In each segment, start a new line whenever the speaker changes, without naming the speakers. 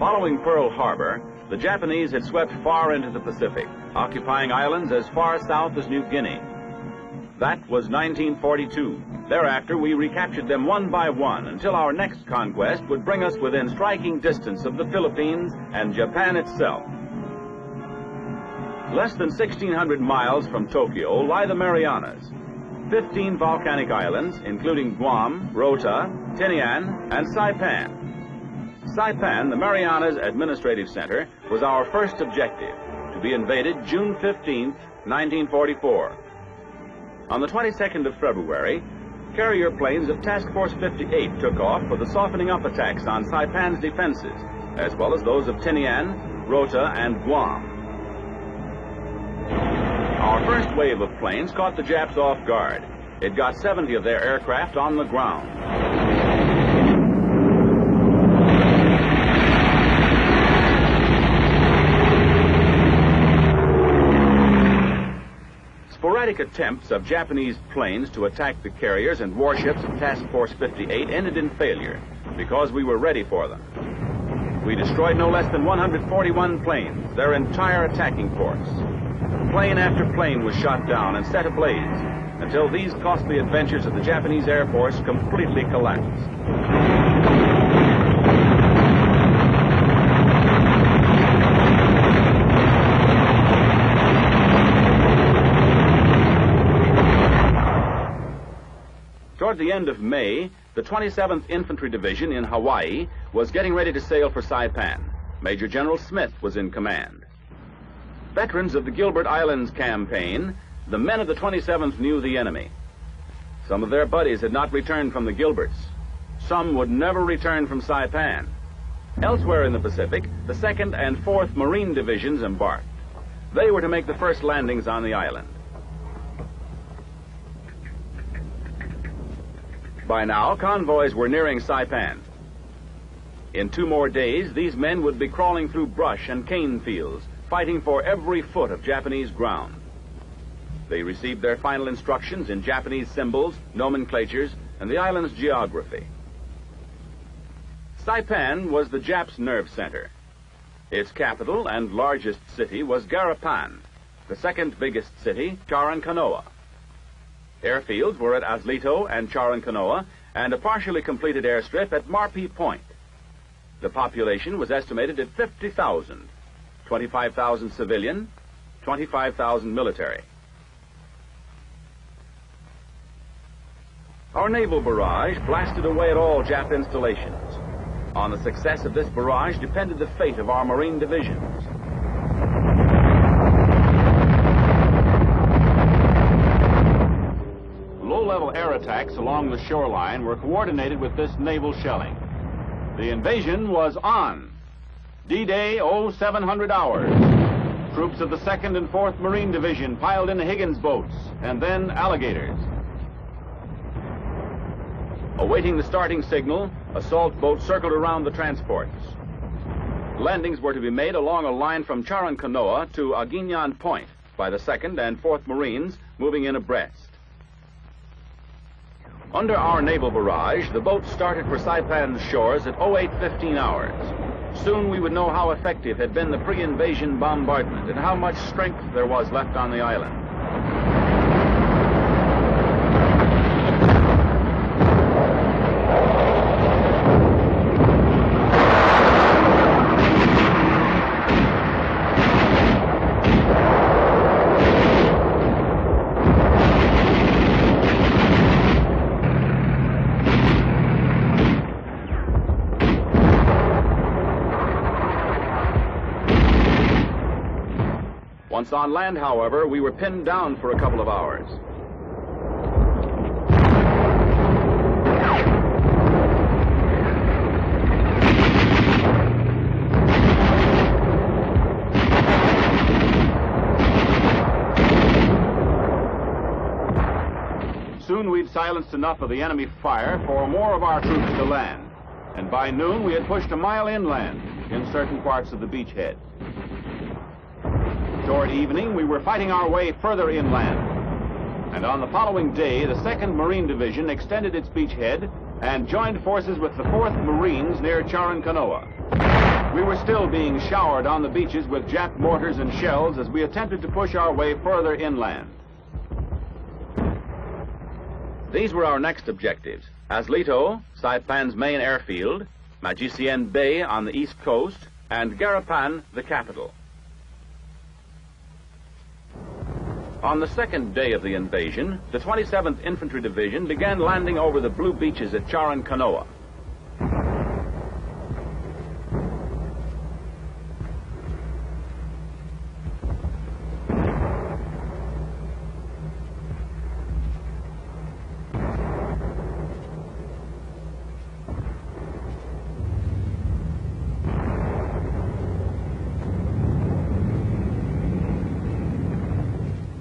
Following Pearl Harbor, the Japanese had swept far into the Pacific, occupying islands as far south as New Guinea. That was 1942. Thereafter, we recaptured them one by one until our next conquest would bring us within striking distance of the Philippines and Japan itself. Less than 1,600 miles from Tokyo lie the Marianas, 15 volcanic islands, including Guam, Rota, Tinian, and Saipan. Saipan, the Marianas Administrative Center, was our first objective, to be invaded June 15, 1944. On the 22nd of February, carrier planes of Task Force 58 took off for the softening up attacks on Saipan's defenses, as well as those of Tinian, Rota, and Guam. Our first wave of planes caught the Japs off guard. It got 70 of their aircraft on the ground. Sporadic attempts of Japanese planes to attack the carriers and warships of Task Force 58 ended in failure because we were ready for them. We destroyed no less than 141 planes, their entire attacking force. Plane after plane was shot down and set ablaze until these costly adventures of the Japanese Air Force completely collapsed. Toward the end of May, the 27th Infantry Division in Hawaii was getting ready to sail for Saipan. Major General Smith was in command. Veterans of the Gilbert Islands campaign, the men of the 27th knew the enemy. Some of their buddies had not returned from the Gilberts. Some would never return from Saipan. Elsewhere in the Pacific, the 2nd and 4th Marine Divisions embarked. They were to make the first landings on the island. By now, convoys were nearing Saipan. In 2 more days, these men would be crawling through brush and cane fields, fighting for every foot of Japanese ground. They received their final instructions in Japanese symbols, nomenclatures, and the island's geography. Saipan was the Japs' nerve center. Its capital and largest city was Garapan, the second biggest city, Charankanoa. Airfields were at Aslito and Charankanoa, and a partially completed airstrip at Marpi Point. The population was estimated at 50,000, 25,000 civilian, 25,000 military. Our naval barrage blasted away at all Jap installations. On the success of this barrage depended the fate of our Marine divisions. Low-level air attacks along the shoreline were coordinated with this naval shelling. The invasion was on. D-Day, 0700 hours. Troops of the 2nd and 4th Marine Division piled into Higgins boats, and then alligators. Awaiting the starting signal, assault boats circled around the transports. Landings were to be made along a line from Charankanoa to Aguignan Point by the 2nd and 4th Marines moving in abreast. Under our naval barrage, the boats started for Saipan's shores at 0815 hours. Soon we would know how effective had been the pre-invasion bombardment and how much strength there was left on the island. Once on land, however, we were pinned down for a couple of hours. Soon we'd silenced enough of the enemy fire for more of our troops to land, and by noon we had pushed a mile inland in certain parts of the beachhead. Toward evening, we were fighting our way further inland. And on the following day, the 2nd Marine Division extended its beachhead and joined forces with the 4th Marines near Charankanoa. We were still being showered on the beaches with Jap mortars and shells as we attempted to push our way further inland. These were our next objectives: Aslito, Saipan's main airfield, Majicien Bay on the east coast, and Garapan, the capital. On the second day of the invasion, the 27th Infantry Division began landing over the blue beaches at Charankanoa.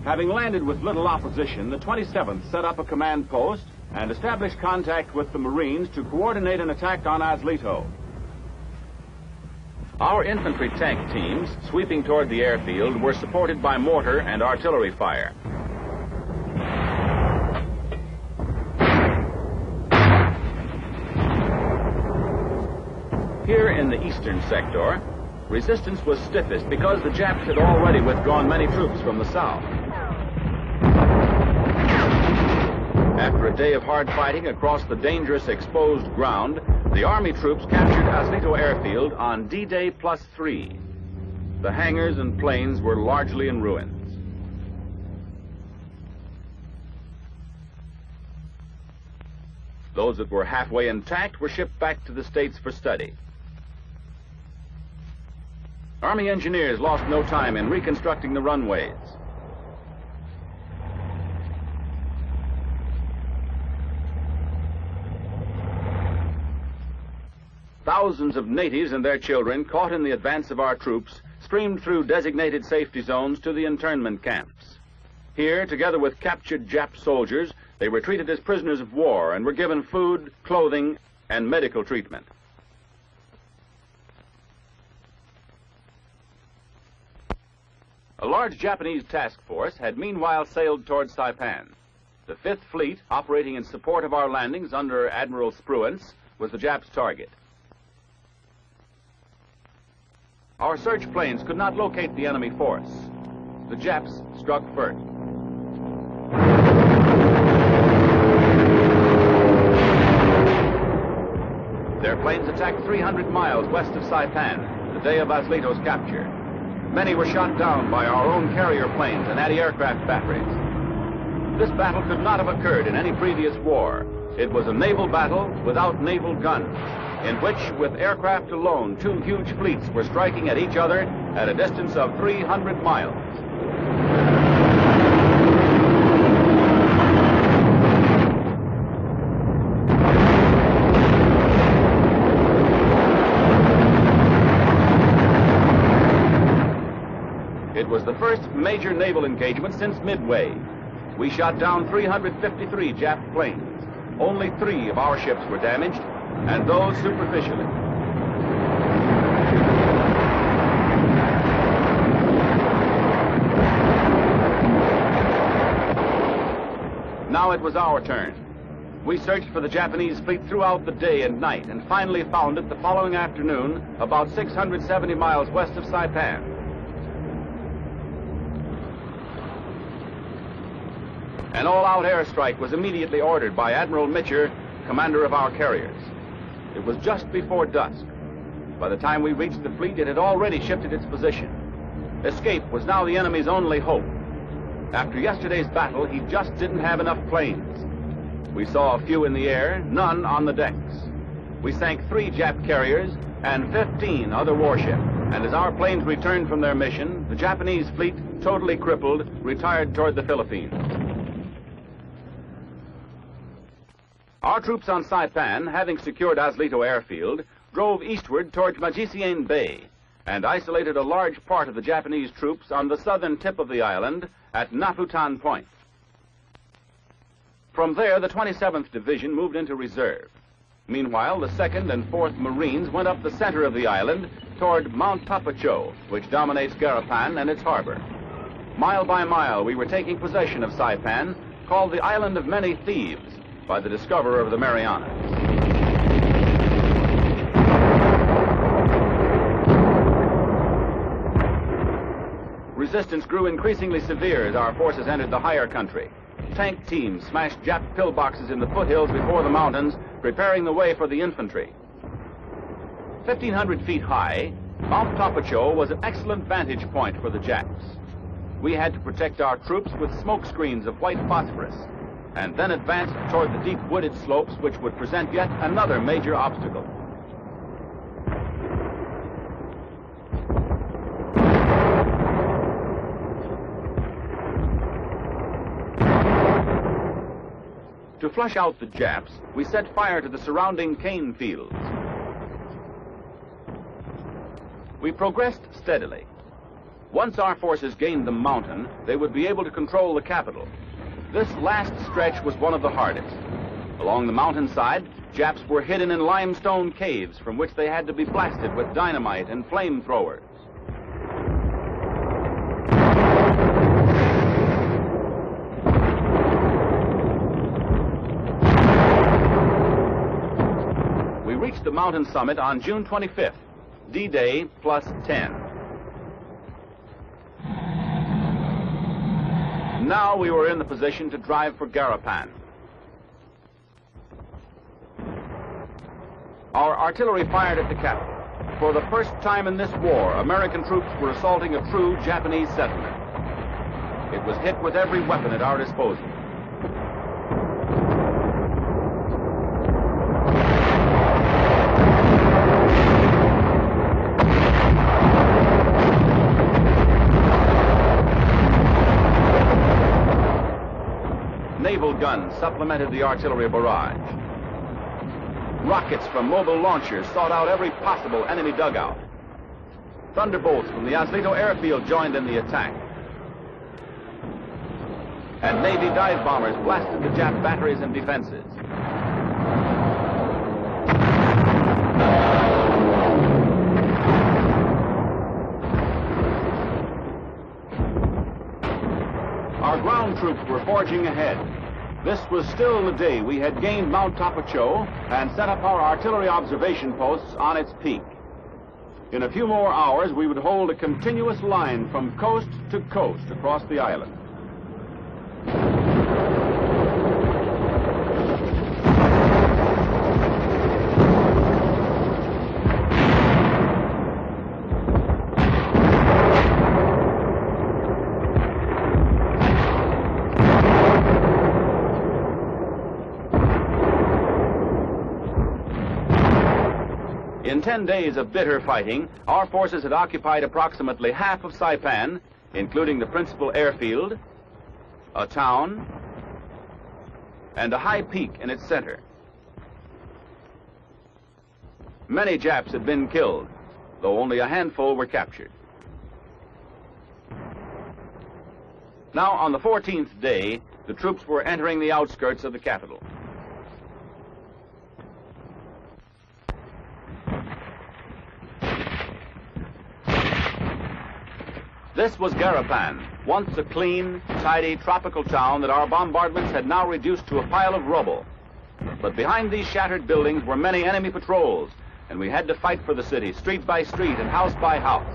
Having landed with little opposition, the 27th set up a command post and established contact with the Marines to coordinate an attack on Aslito. Our infantry tank teams, sweeping toward the airfield, were supported by mortar and artillery fire. Here in the eastern sector, resistance was stiffest because the Japs had already withdrawn many troops from the south. After a day of hard fighting across the dangerous exposed ground, the Army troops captured Aslito Airfield on D-Day +3. The hangars and planes were largely in ruins. Those that were halfway intact were shipped back to the States for study. Army engineers lost no time in reconstructing the runways. Thousands of natives and their children, caught in the advance of our troops, streamed through designated safety zones to the internment camps. Here, together with captured Jap soldiers, they were treated as prisoners of war and were given food, clothing, and medical treatment. A large Japanese task force had meanwhile sailed towards Saipan. The 5th Fleet, operating in support of our landings under Admiral Spruance, was the Japs' target. Our search planes could not locate the enemy force. The Japs struck first. Their planes attacked 300 miles west of Saipan, the day of Aslito's capture. Many were shot down by our own carrier planes and anti-aircraft batteries. This battle could not have occurred in any previous war. It was a naval battle without naval guns, in which, with aircraft alone, 2 huge fleets were striking at each other at a distance of 300 miles. It was the first major naval engagement since Midway. We shot down 353 Jap planes. Only 3 of our ships were damaged, and those superficially. Now it was our turn. We searched for the Japanese fleet throughout the day and night, and finally found it the following afternoon, about 670 miles west of Saipan. An all-out airstrike was immediately ordered by Admiral Mitcher, commander of our carriers. It was just before dusk. By the time we reached the fleet, it had already shifted its position. Escape was now the enemy's only hope. After yesterday's battle, he just didn't have enough planes. We saw a few in the air, none on the decks. We sank 3 Jap carriers and 15 other warships. And as our planes returned from their mission, the Japanese fleet, totally crippled, retired toward the Philippines. Our troops on Saipan, having secured Aslito Airfield, drove eastward towards Majicien Bay and isolated a large part of the Japanese troops on the southern tip of the island at Naputan Point. From there, the 27th Division moved into reserve. Meanwhile, the 2nd and 4th Marines went up the center of the island toward Mount Papacho, which dominates Garapan and its harbor. Mile by mile, we were taking possession of Saipan, called the Island of Many Thieves, by the discoverer of the Marianas. resistance grew increasingly severe as our forces entered the higher country. Tank teams smashed Jap pillboxes in the foothills before the mountains, preparing the way for the infantry. 1,500 feet high, Mount Tapacho was an excellent vantage point for the Japs. We had to protect our troops with smoke screens of white phosphorus, and then advanced toward the deep wooded slopes which would present yet another major obstacle. To flush out the Japs, we set fire to the surrounding cane fields. We progressed steadily. Once our forces gained the mountain, they would be able to control the capital. This last stretch was one of the hardest. Along the mountainside, Japs were hidden in limestone caves from which they had to be blasted with dynamite and flamethrowers. We reached the mountain summit on June 25th, D-Day plus 10. Now we were in the position to drive for Garapan. Our artillery fired at the capital. For the first time in this war, American troops were assaulting a true Japanese settlement. It was hit with every weapon at our disposal. Naval guns supplemented the artillery barrage. Rockets from mobile launchers sought out every possible enemy dugout. Thunderbolts from the Aslito airfield joined in the attack. And Navy dive bombers blasted the Jap batteries and defenses. Our ground troops were forging ahead. This was still the day we had gained Mount Tapacho and set up our artillery observation posts on its peak. In a few more hours, we would hold a continuous line from coast to coast across the island. In 10 days of bitter fighting, our forces had occupied approximately half of Saipan, including the principal airfield, a town, and a high peak in its center. Many Japs had been killed, though only a handful were captured. Now, on the 14th day, the troops were entering the outskirts of the capital. This was Garapan, once a clean, tidy, tropical town that our bombardments had now reduced to a pile of rubble. But behind these shattered buildings were many enemy patrols, and we had to fight for the city, street by street and house by house.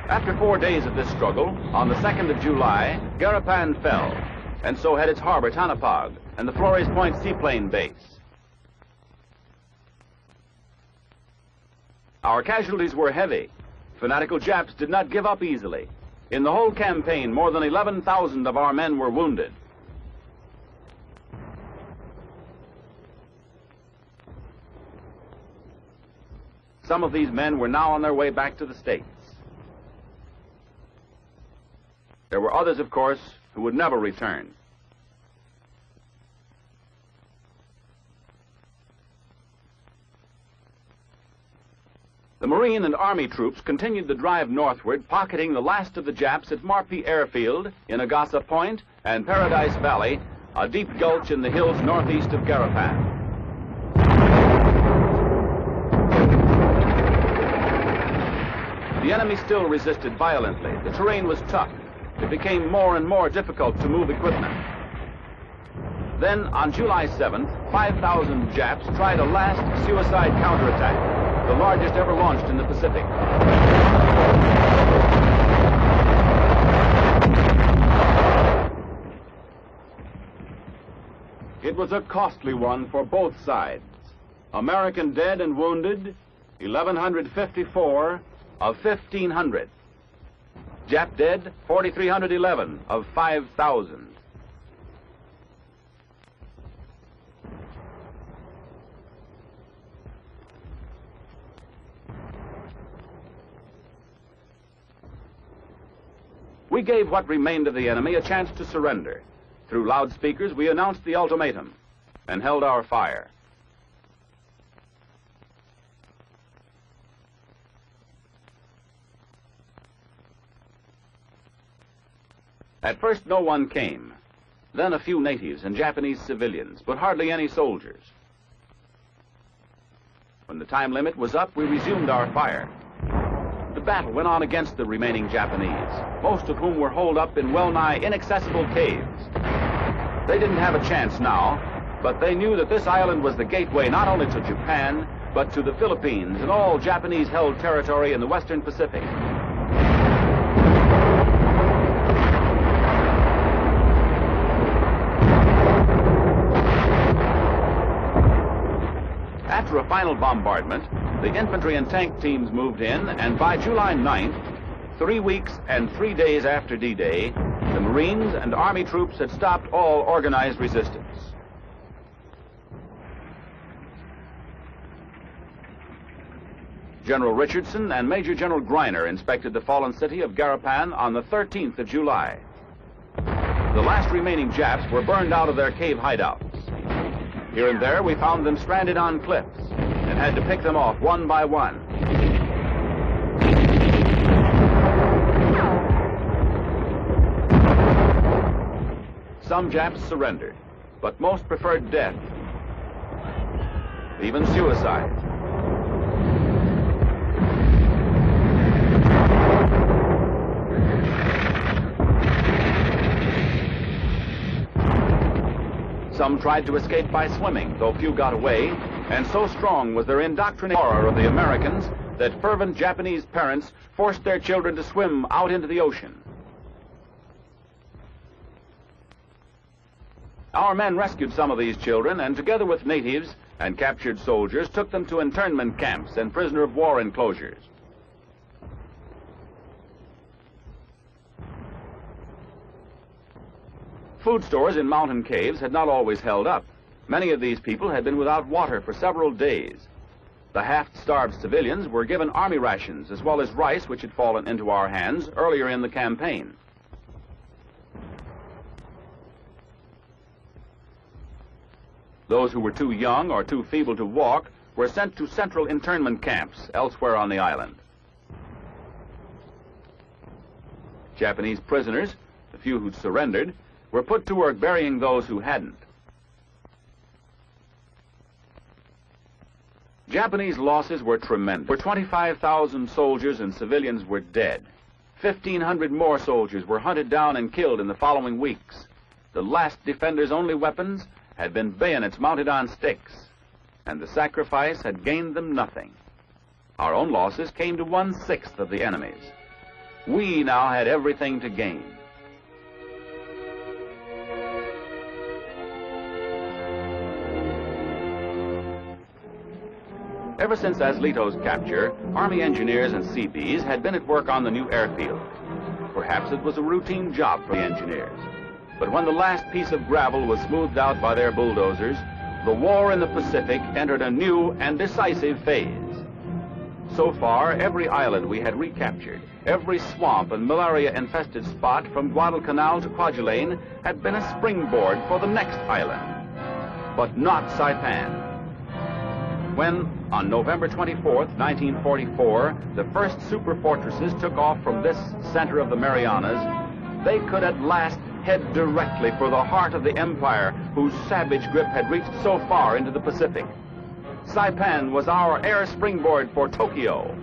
After 4 days of this struggle, on the 2nd of July, Garapan fell, and so had its harbor, Tanapag, and the Flores Point seaplane base. Our casualties were heavy. Fanatical Japs did not give up easily. In the whole campaign, more than 11,000 of our men were wounded. Some of these men were now on their way back to the States. There were others, of course, who would never return. The Marine and Army troops continued the drive northward, pocketing the last of the Japs at Marpi Airfield, in Agasa Point, and Paradise Valley, a deep gulch in the hills northeast of Garapan. The enemy still resisted violently. The terrain was tough. It became more and more difficult to move equipment. Then, on July 7th, 5,000 Japs tried a last suicide counterattack, the largest ever launched in the Pacific. It was a costly one for both sides. American dead and wounded, 1,154 of 1,500. Jap dead, 4,311 of 5,000. We gave what remained of the enemy a chance to surrender. Through loudspeakers, we announced the ultimatum and held our fire. At first, no one came. Then a few natives and Japanese civilians, but hardly any soldiers. When the time limit was up, we resumed our fire. The battle went on against the remaining Japanese, most of whom were holed up in well-nigh inaccessible caves. They didn't have a chance now, but they knew that this island was the gateway not only to Japan, but to the Philippines and all Japanese-held territory in the Western Pacific. After a final bombardment, the infantry and tank teams moved in, and by July 9th, 3 weeks and 3 days after D-Day, the Marines and Army troops had stopped all organized resistance. General Richardson and Major General Greiner inspected the fallen city of Garapan on the 13th of July. The last remaining Japs were burned out of their cave hideouts. Here and there, we found them stranded on cliffs and had to pick them off one by one. Some Japs surrendered, but most preferred death, even suicide. Some tried to escape by swimming, though few got away, and so strong was their indoctrinated horror of the Americans that fervent Japanese parents forced their children to swim out into the ocean. Our men rescued some of these children, and together with natives and captured soldiers, took them to internment camps and prisoner of war enclosures. Food stores in mountain caves had not always held up. Many of these people had been without water for several days. The half-starved civilians were given army rations as well as rice, which had fallen into our hands earlier in the campaign. Those who were too young or too feeble to walk were sent to central internment camps elsewhere on the island. Japanese prisoners, the few who'd surrendered, were put to work burying those who hadn't. Japanese losses were tremendous. 25,000 soldiers and civilians were dead. 1,500 more soldiers were hunted down and killed in the following weeks. The last defenders' only weapons had been bayonets mounted on sticks, and the sacrifice had gained them nothing. Our own losses came to 1/6 of the enemy's. We now had everything to gain. Ever since Aslito's capture, Army engineers and Seabees had been at work on the new airfield. Perhaps it was a routine job for the engineers. But when the last piece of gravel was smoothed out by their bulldozers, the war in the Pacific entered a new and decisive phase. So far, every island we had recaptured, every swamp and malaria-infested spot from Guadalcanal to Kwajalein had been a springboard for the next island. But not Saipan. When, on November 24th, 1944, the first super fortresses took off from this center of the Marianas, they could at last head directly for the heart of the empire whose savage grip had reached so far into the Pacific. Saipan was our air springboard for Tokyo.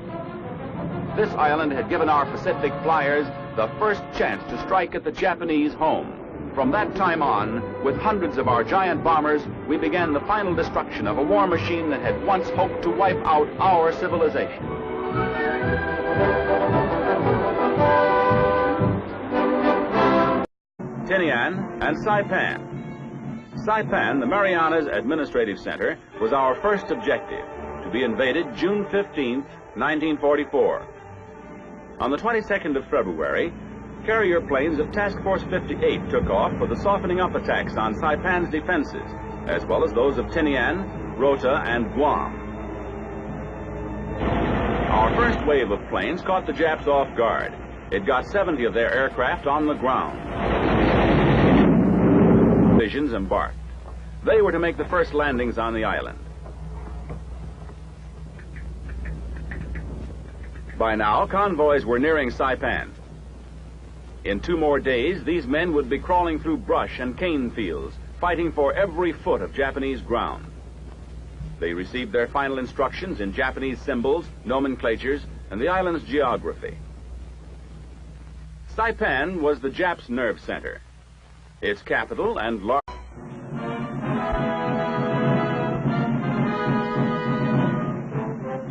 This island had given our Pacific flyers the first chance to strike at the Japanese home. From that time on, with hundreds of our giant bombers, we began the final destruction of a war machine that had once hoped to wipe out our civilization. Tinian and Saipan. Saipan, the Marianas Administrative Center, was our first objective, to be invaded June 15, 1944. On the 22nd of February, carrier planes of Task Force 58 took off for the softening up attacks on Saipan's defenses, as well as those of Tinian, Rota, and Guam. Our first wave of planes caught the Japs off guard. It got 70 of their aircraft on the ground. Divisions embarked. They were to make the first landings on the island. By now, convoys were nearing Saipan. In 2 more days, these men would be crawling through brush and cane fields, fighting for every foot of Japanese ground. They received their final instructions in Japanese symbols, nomenclatures, and the island's geography. Saipan was the Japs' nerve center. Its capital and large...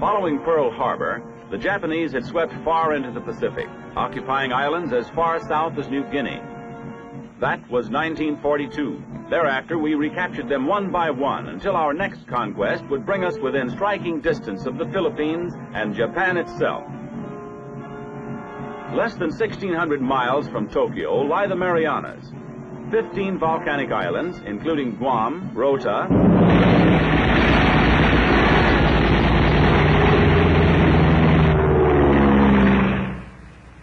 Following Pearl Harbor, the Japanese had swept far into the Pacific, occupying islands as far south as New Guinea. That was 1942. Thereafter, we recaptured them one by one until our next conquest would bring us within striking distance of the Philippines and Japan itself. Less than 1,600 miles from Tokyo lie the Marianas, 15 volcanic islands, including Guam, Rota,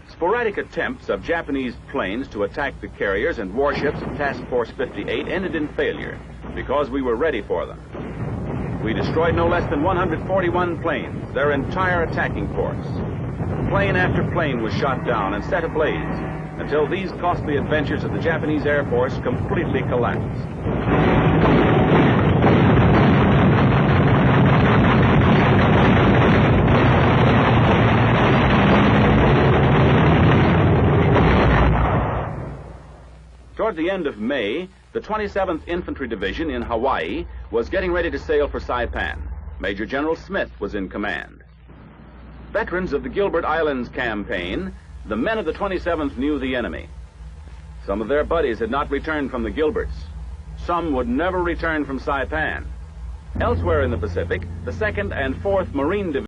Sporadic attempts of Japanese planes to attack the carriers and warships of Task Force 58 ended in failure because we were ready for them. We destroyed no less than 141 planes, their entire attacking force. Plane after plane was shot down and set ablaze until these costly adventures of the Japanese Air Force completely collapsed. Toward the end of May, the 27th Infantry Division in Hawaii was getting ready to sail for Saipan. Major General Smith was in command. Veterans of the Gilbert Islands campaign, the men of the 27th knew the enemy. Some of their buddies had not returned from the Gilberts. Some would never return from Saipan. Elsewhere in the Pacific, the 2nd and 4th Marine Division